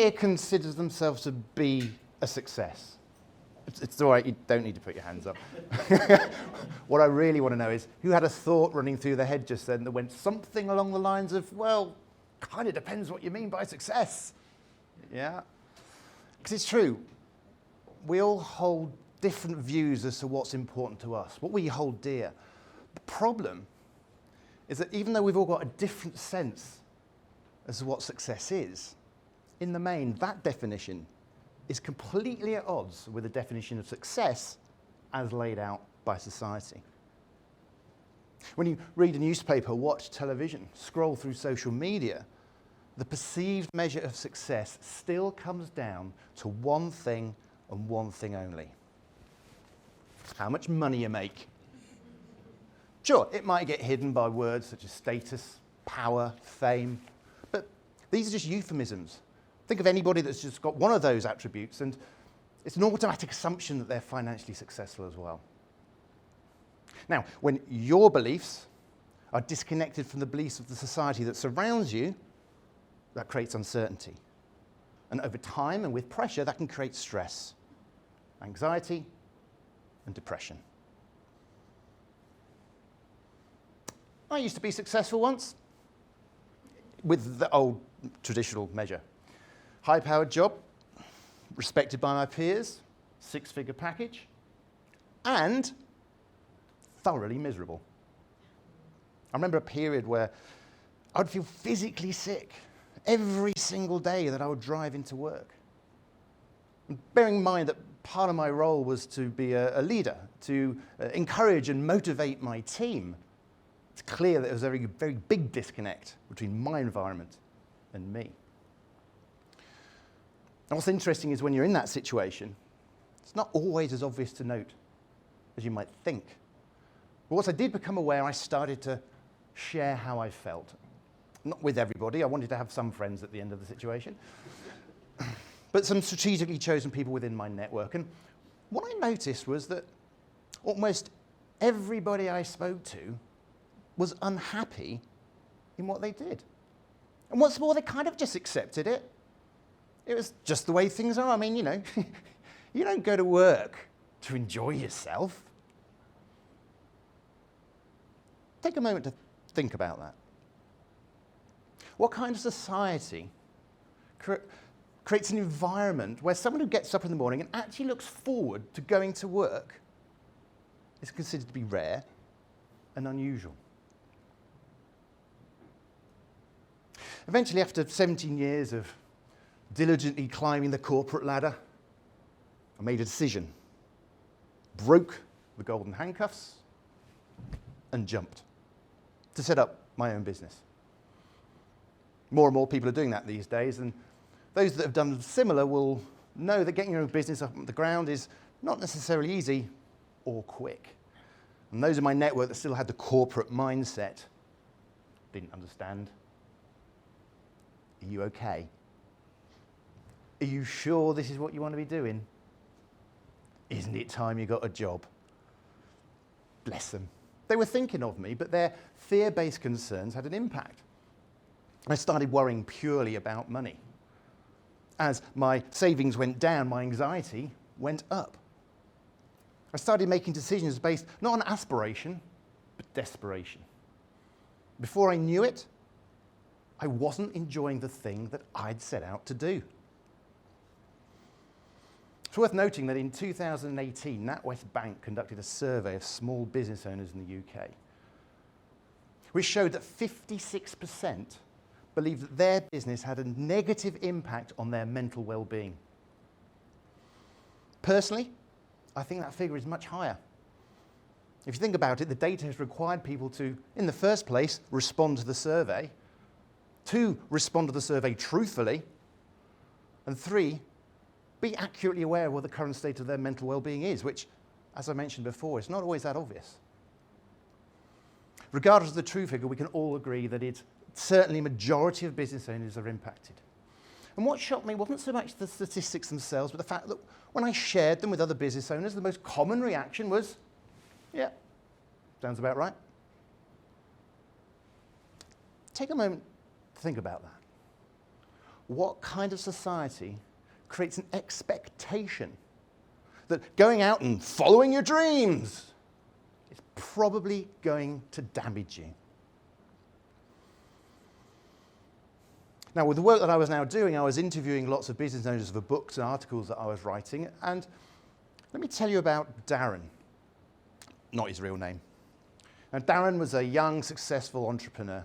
here considers themselves to be a success? It's all right, you don't need to put your hands up. What I really want to know is, who had a thought running through their head just then that went something along the lines of, well, kind of depends what you mean by success. Yeah? Because it's true. We all hold different views as to what's important to us, what we hold dear. The problem is that even though we've all got a different sense as to what success is, in the main, that definition is completely at odds with the definition of success as laid out by society. When you read a newspaper, watch television, scroll through social media, the perceived measure of success still comes down to one thing and one thing only: how much money you make. Sure, it might get hidden by words such as status, power, fame, but these are just euphemisms. Think of anybody that's just got one of those attributes, and it's an automatic assumption that they're financially successful as well. Now, when your beliefs are disconnected from the beliefs of the society that surrounds you, that creates uncertainty. And over time and with pressure, that can create stress, anxiety, and depression. I used to be successful once with the old traditional measure. High-powered job, respected by my peers, six-figure package, and thoroughly miserable. I remember a period where I would feel physically sick every single day that I would drive into work. And bearing in mind that part of my role was to be a leader, to encourage and motivate my team, it's clear that there was a very, very big disconnect between my environment and me. And what's interesting is when you're in that situation, it's not always as obvious to note as you might think. But once I did become aware, I started to share how I felt. Not with everybody. I wanted to have some friends at the end of the situation. But some strategically chosen people within my network. And what I noticed was that almost everybody I spoke to was unhappy in what they did. And what's more, they kind of just accepted it. It was just the way things are. I mean, you know, you don't go to work to enjoy yourself. Take a moment to think about that. What kind of society creates an environment where someone who gets up in the morning and actually looks forward to going to work is considered to be rare and unusual? Eventually, after 17 years of diligently climbing the corporate ladder, I made a decision, broke the golden handcuffs, and jumped to set up my own business. More and more people are doing that these days, and those that have done similar will know that getting your own business up on the ground is not necessarily easy or quick. And those in my network that still had the corporate mindset didn't understand. Are you okay? Are you sure this is what you want to be doing? Isn't it time you got a job? Bless them. They were thinking of me, but their fear-based concerns had an impact. I started worrying purely about money. As my savings went down, my anxiety went up. I started making decisions based not on aspiration, but desperation. Before I knew it, I wasn't enjoying the thing that I'd set out to do. It's worth noting that in 2018, NatWest Bank conducted a survey of small business owners in the UK, which showed that 56% believed that their business had a negative impact on their mental well-being. Personally, I think that figure is much higher. If you think about it, the data has required people to, in the first place, respond to the survey, 2, respond to the survey truthfully, and 3, be accurately aware of what the current state of their mental well-being is, which, as I mentioned before, is not always that obvious. Regardless of the true figure, we can all agree that it's certainly a majority of business owners are impacted. And what shocked me wasn't so much the statistics themselves, but the fact that when I shared them with other business owners, the most common reaction was, yeah, sounds about right. Take a moment to think about that. what kind of society creates an expectation that going out and following your dreams is probably going to damage you. Now, with the work that I was now doing, I was interviewing lots of business owners for books and articles that I was writing, and let me tell you about Darren, not his real name. And Darren was a young, successful entrepreneur.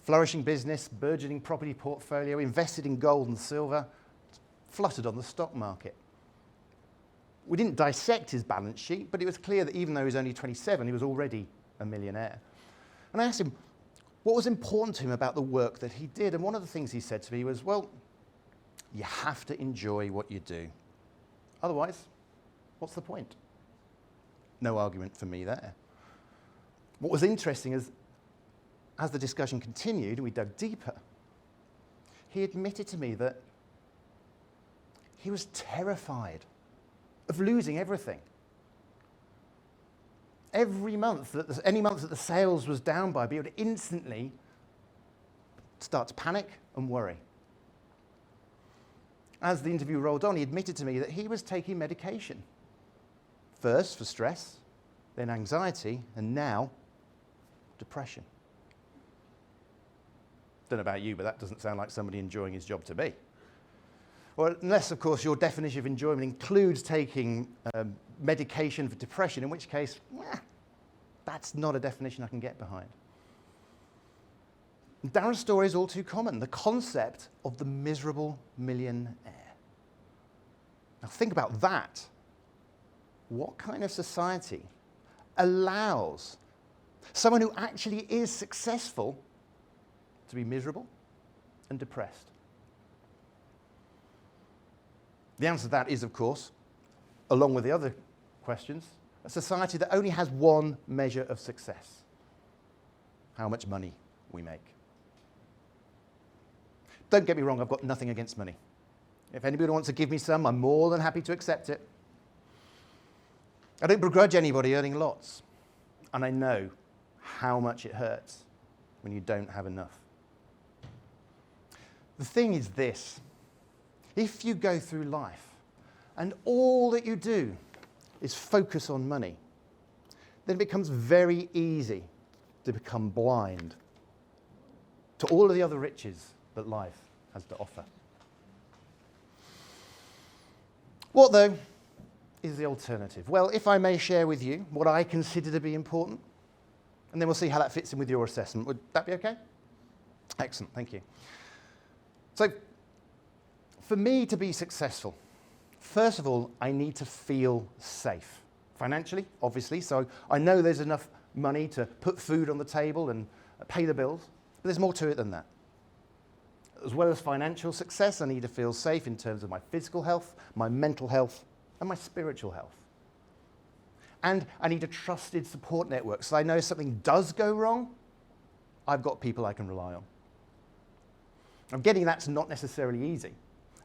Flourishing business, burgeoning property portfolio, invested in gold and silver, fluttered on the stock market. We didn't dissect his balance sheet, but it was clear that even though he was only 27, he was already a millionaire. And I asked him what was important to him about the work that he did. And one of the things he said to me was, well, you have to enjoy what you do. Otherwise, what's the point? No argument for me there. What was interesting is, as the discussion continued and we dug deeper, he admitted to me that he was terrified of losing everything. Every month, any month that the sales was down by, he would instantly start to panic and worry. As the interview rolled on, he admitted to me that he was taking medication. First for stress, then anxiety, and now depression. Don't know about you, but that doesn't sound like somebody enjoying his job to me. Well, unless, of course, your definition of enjoyment includes taking medication for depression, in which case, that's not a definition I can get behind. Darren's story is all too common, the concept of the miserable millionaire. Now think about that. What kind of society allows someone who actually is successful to be miserable and depressed? The answer to that is, of course, along with the other questions, a society that only has one measure of success: how much money we make. Don't get me wrong, I've got nothing against money. If anybody wants to give me some, I'm more than happy to accept it. I don't begrudge anybody earning lots, and I know how much it hurts when you don't have enough. The thing is this: if you go through life and all that you do is focus on money, then it becomes very easy to become blind to all of the other riches that life has to offer. What, though, is the alternative? Well, if I may share with you what I consider to be important, and then we'll see how that fits in with your assessment. Would that be okay? Excellent, thank you. So, for me to be successful, first of all, I need to feel safe. Financially, obviously, so I know there's enough money to put food on the table and pay the bills, but there's more to it than that. As well as financial success, I need to feel safe in terms of my physical health, my mental health, and my spiritual health. And I need a trusted support network, so I know if something does go wrong, I've got people I can rely on. I'm getting that's not necessarily easy.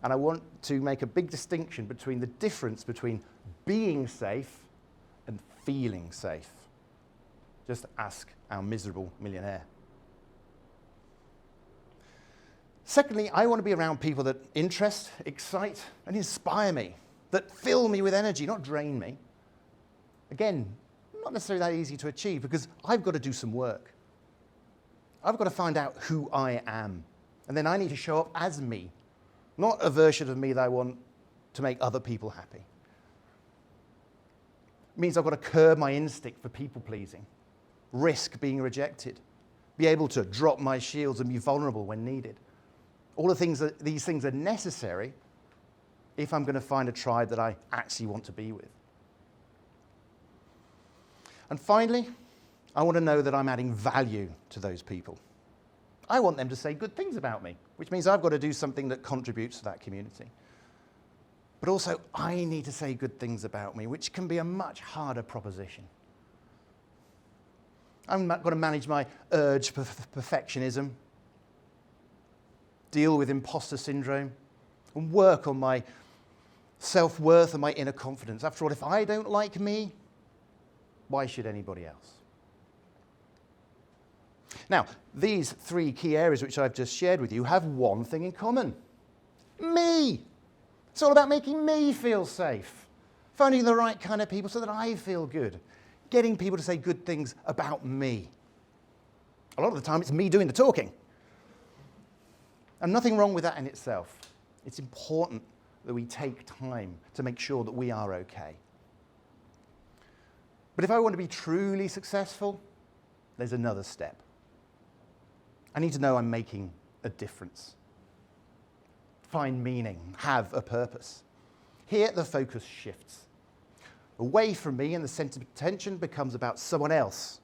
And I want to make a big distinction between the difference between being safe and feeling safe. Just ask our miserable millionaire. Secondly, I want to be around people that interest, excite, and inspire me, that fill me with energy, not drain me. Again, not necessarily that easy to achieve because I've got to do some work. I've got to find out who I am, and then I need to show up as me. Not a version of me that I want to make other people happy. It means I've got to curb my instinct for people-pleasing, risk being rejected, be able to drop my shields and be vulnerable when needed. All these things are necessary if I'm going to find a tribe that I actually want to be with. And finally, I want to know that I'm adding value to those people. I want them to say good things about me, which means I've got to do something that contributes to that community. But also, I need to say good things about me, which can be a much harder proposition. I'm going to manage my urge for perfectionism, deal with imposter syndrome, and work on my self-worth and my inner confidence. After all, if I don't like me, why should anybody else? Now, these 3 key areas which I've just shared with you have one thing in common. Me. It's all about making me feel safe. Finding the right kind of people so that I feel good. Getting people to say good things about me. A lot of the time it's me doing the talking. And nothing wrong with that in itself. It's important that we take time to make sure that we are okay. But if I want to be truly successful, there's another step. I need to know I'm making a difference. Find meaning, have a purpose. Here the focus shifts. Away from me, and the center of attention becomes about someone else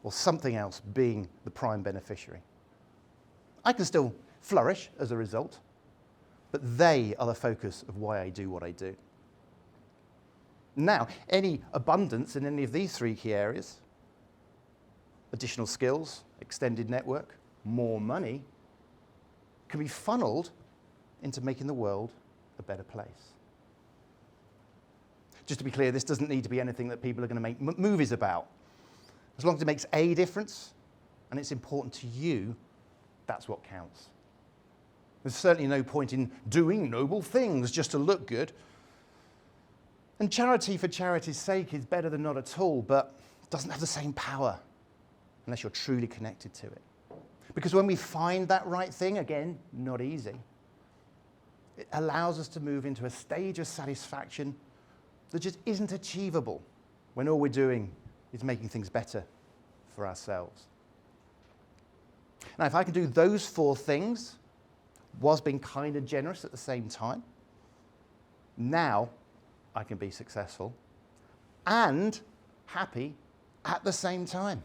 or something else being the prime beneficiary. I can still flourish as a result, but they are the focus of why I do what I do. Now, any abundance in any of these 3 key areas, additional skills, extended network, more money, can be funneled into making the world a better place. Just to be clear, this doesn't need to be anything that people are going to make movies about. As long as it makes a difference, and it's important to you, that's what counts. There's certainly no point in doing noble things just to look good. And charity for charity's sake is better than not at all, but it doesn't have the same power unless you're truly connected to it. Because when we find that right thing, again, not easy, it allows us to move into a stage of satisfaction that just isn't achievable when all we're doing is making things better for ourselves. Now, if I can do those 4 things whilst being kind and generous at the same time, now I can be successful and happy at the same time.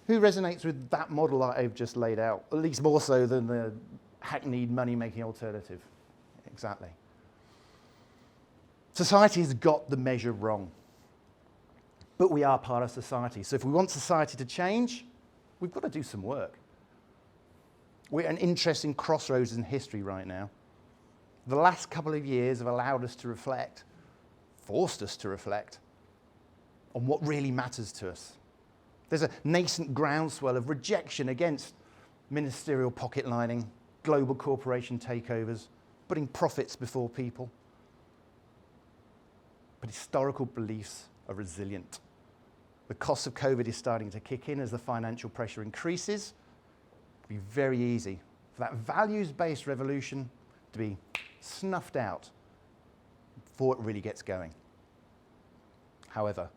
Who resonates with that model that I've just laid out, at least more so than the hackneyed money-making alternative? Exactly. Society has got the measure wrong. But we are part of society. So if we want society to change, we've got to do some work. We're at an interesting crossroads in history right now. The last couple of years have allowed us to reflect, forced us to reflect on what really matters to us. There's a nascent groundswell of rejection against ministerial pocket lining, global corporation takeovers, putting profits before people. But historical beliefs are resilient. The cost of COVID is starting to kick in as the financial pressure increases. It'll be very easy for that values-based revolution to be snuffed out before it really gets going. However,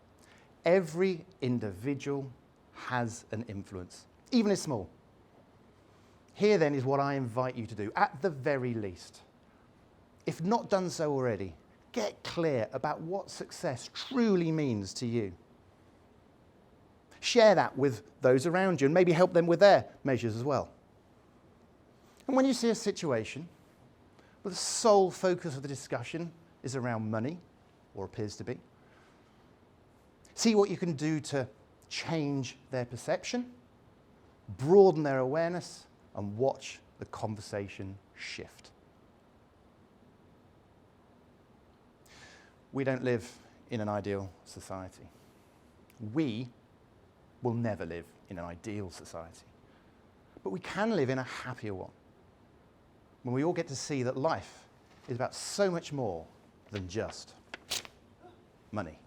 every individual has an influence, even if small. Here then is what I invite you to do, at the very least. If not done so already, get clear about what success truly means to you. Share that with those around you and maybe help them with their measures as well. And when you see a situation where the sole focus of the discussion is around money, or appears to be, see what you can do to change their perception, broaden their awareness, and watch the conversation shift. We don't live in an ideal society. We will never live in an ideal society. But we can live in a happier one, when we all get to see that life is about so much more than just money.